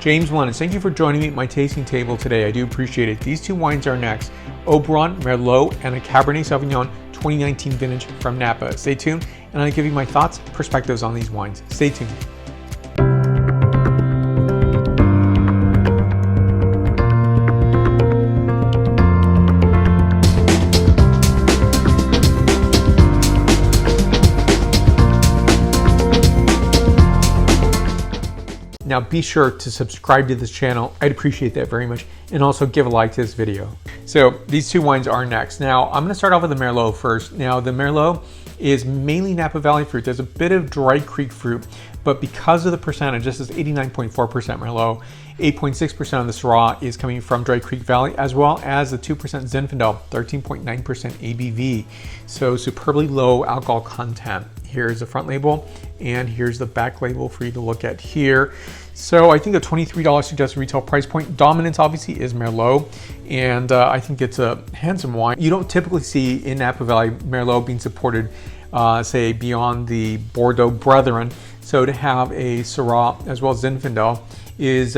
James Melendez, thank you for joining me at my tasting table today. I do appreciate it. These two wines are next: Oberon Merlot and a Cabernet Sauvignon 2019 vintage from Napa. Stay tuned, and I'll give you my thoughts, perspectives on these wines. Stay tuned. Now be sure to subscribe to this channel. I'd appreciate that very much. And also give a like to this video. So these two wines are next. Now I'm gonna start off with the Merlot first. Now the Merlot is mainly Napa Valley fruit. There's a bit of Dry Creek fruit, but because of the percentage, this is 89.4% Merlot, 8.6% of the Syrah is coming from Dry Creek Valley, as well as the 2% Zinfandel, 13.9% ABV. So superbly low alcohol content. Here's the front label, and here's the back label for you to look at here. So I think a $23 suggested retail price point. Dominance obviously is Merlot, and I think it's a handsome wine. You don't typically see in Napa Valley Merlot being supported, say, beyond the Bordeaux brethren. So to have a Syrah as well as Zinfandel is,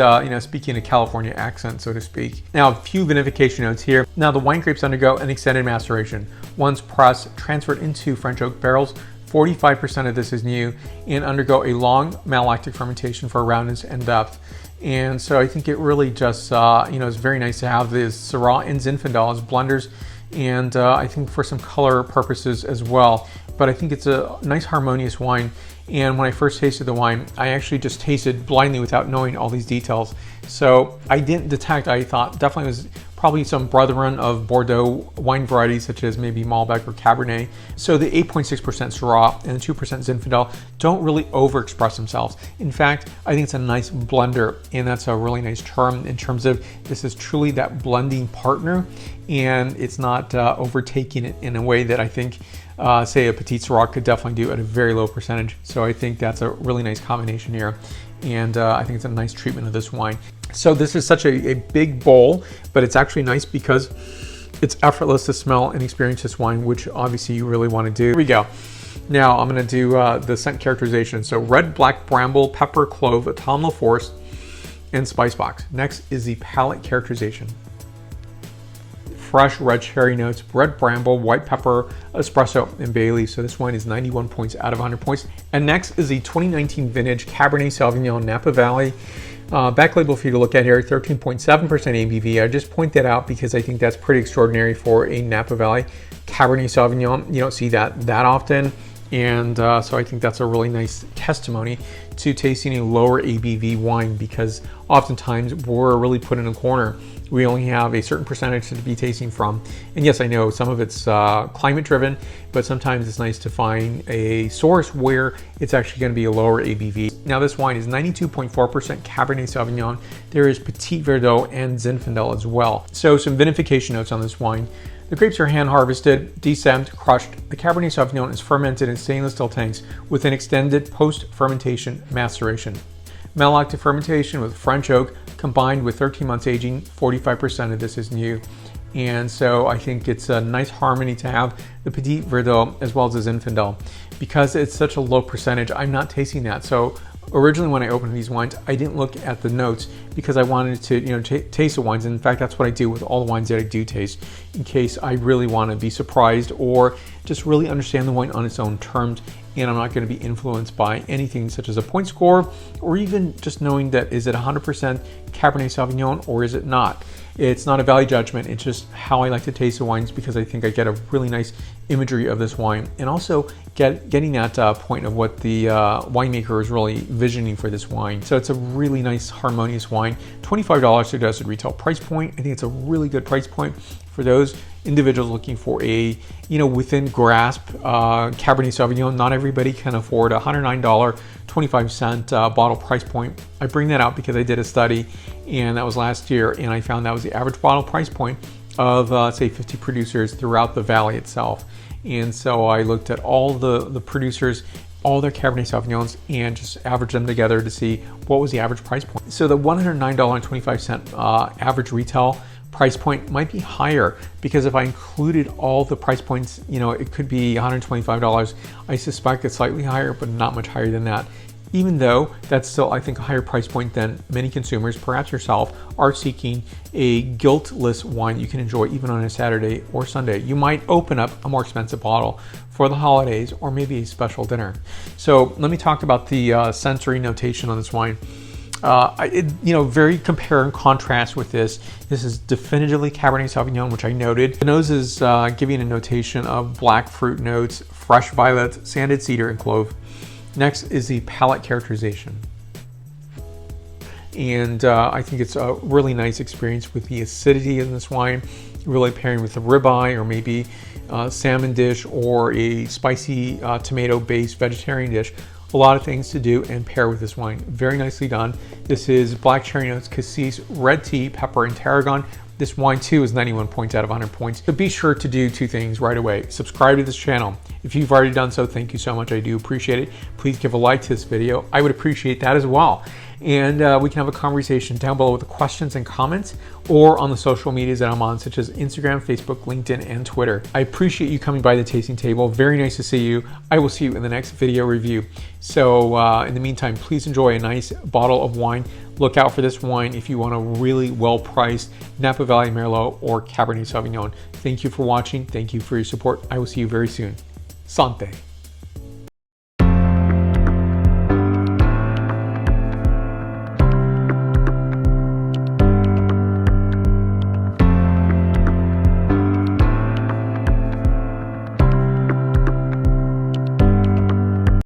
speaking a California accent, so to speak. Now, a few vinification notes here. Now, the wine grapes undergo an extended maceration. Once pressed, transferred into French oak barrels, 45% of this is new, and undergo a long malolactic fermentation for roundness and depth. And so I think it really just, it's very nice to have this Syrah and Zinfandel as blenders, and I think for some color purposes as well. But I think it's a nice harmonious wine. And when I first tasted the wine, I actually just tasted blindly without knowing all these details. So I didn't detect, I thought definitely was probably some brethren of Bordeaux wine varieties such as maybe Malbec or Cabernet. So the 8.6% Syrah and the 2% Zinfandel don't really overexpress themselves. In fact, I think it's a nice blender, and that's a really nice term in terms of this is truly that blending partner, and it's not overtaking it in a way that I think say a Petit Syrah could definitely do at a very low percentage. So I think that's a really nice combination here, and I think it's a nice treatment of this wine. So this is such a big bowl, but it's actually nice because it's effortless to smell and experience this wine, which obviously you really want to do. Here we go. Now I'm going to do the scent characterization. So red, black, bramble, pepper, clove, autumnal forest, and spice box. Next is the palate characterization. Fresh red cherry notes, red bramble, white pepper, espresso, and bay leaf. So this wine is 91 points out of 100 points. And next is the 2019 vintage Cabernet Sauvignon Napa Valley. Back label for you to look at here, 13.7% ABV. I just point that out because I think that's pretty extraordinary for a Napa Valley Cabernet Sauvignon. You don't see that often. And so I think that's a really nice testimony to tasting a lower ABV wine, because oftentimes we're really put in a corner. We only have a certain percentage to be tasting from. And yes, I know some of it's climate driven, but sometimes it's nice to find a source where it's actually going to be a lower ABV. Now this wine is 92.4% Cabernet Sauvignon. There is Petit Verdot and Zinfandel as well. So some vinification notes on this wine. The grapes are hand harvested, descent, crushed. The Cabernet Sauvignon is fermented in stainless steel tanks with an extended post-fermentation maceration. Malolactic fermentation with French oak combined with 13 months aging, 45% of this is new. And so I think it's a nice harmony to have the Petit Verdot as well as the Zinfandel. Because it's such a low percentage, I'm not tasting that. So originally when I opened these wines, I didn't look at the notes because I wanted to taste the wines. And in fact, that's what I do with all the wines that I do taste, in case I really want to be surprised or just really understand the wine on its own terms. And I'm not going to be influenced by anything such as a point score, or even just knowing that is it 100% Cabernet Sauvignon or is it not. It's not a value judgment, it's just how I like to taste the wines, because I think I get a really nice imagery of this wine, and also getting that point of what the winemaker is really visioning for this wine. So it's a really nice harmonious wine. $25 suggested retail price point. I think it's a really good price point for those individuals looking for a within grasp Cabernet Sauvignon. Not everybody can afford a $109 25-cent bottle price point. I bring that out because I did a study, and that was last year, and I found that was the average bottle price point of say 50 producers throughout the valley itself. And so I looked at all the producers, all their Cabernet Sauvignons, and just averaged them together to see what was the average price point. So the $109.25 average retail price point might be higher, because if I included all the price points, it could be $125. I suspect it's slightly higher, but not much higher than that. even though that's still, I think, a higher price point than many consumers, perhaps yourself, are seeking a guiltless wine you can enjoy even on a Saturday or Sunday. You might open up a more expensive bottle for the holidays or maybe a special dinner. So let me talk about the sensory notation on this wine. Very compare and contrast with this. This is definitively Cabernet Sauvignon, which I noted. The nose is giving a notation of black fruit notes, fresh violet, sanded cedar, and clove. Next is the palate characterization. And I think it's a really nice experience with the acidity in this wine, really pairing with a ribeye or maybe a salmon dish or a spicy tomato-based vegetarian dish. A lot of things to do and pair with this wine. Very nicely done. This is black cherry notes, cassis, red tea, pepper, and tarragon. This wine too is 91 points out of 100 points. So be sure to do two things right away. Subscribe to this channel. If you've already done so, thank you so much. I do appreciate it. Please give a like to this video. I would appreciate that as well. And we can have a conversation down below with the questions and comments or on the social medias that I'm on, such as Instagram, Facebook, LinkedIn, and Twitter. I appreciate you coming by the tasting table. Very nice to see you. I will see you in the next video review. So in the meantime, please enjoy a nice bottle of wine. Look out for this wine if you want a really well-priced Napa Valley Merlot or Cabernet Sauvignon. Thank you for watching. Thank you for your support. I will see you very soon. Santé.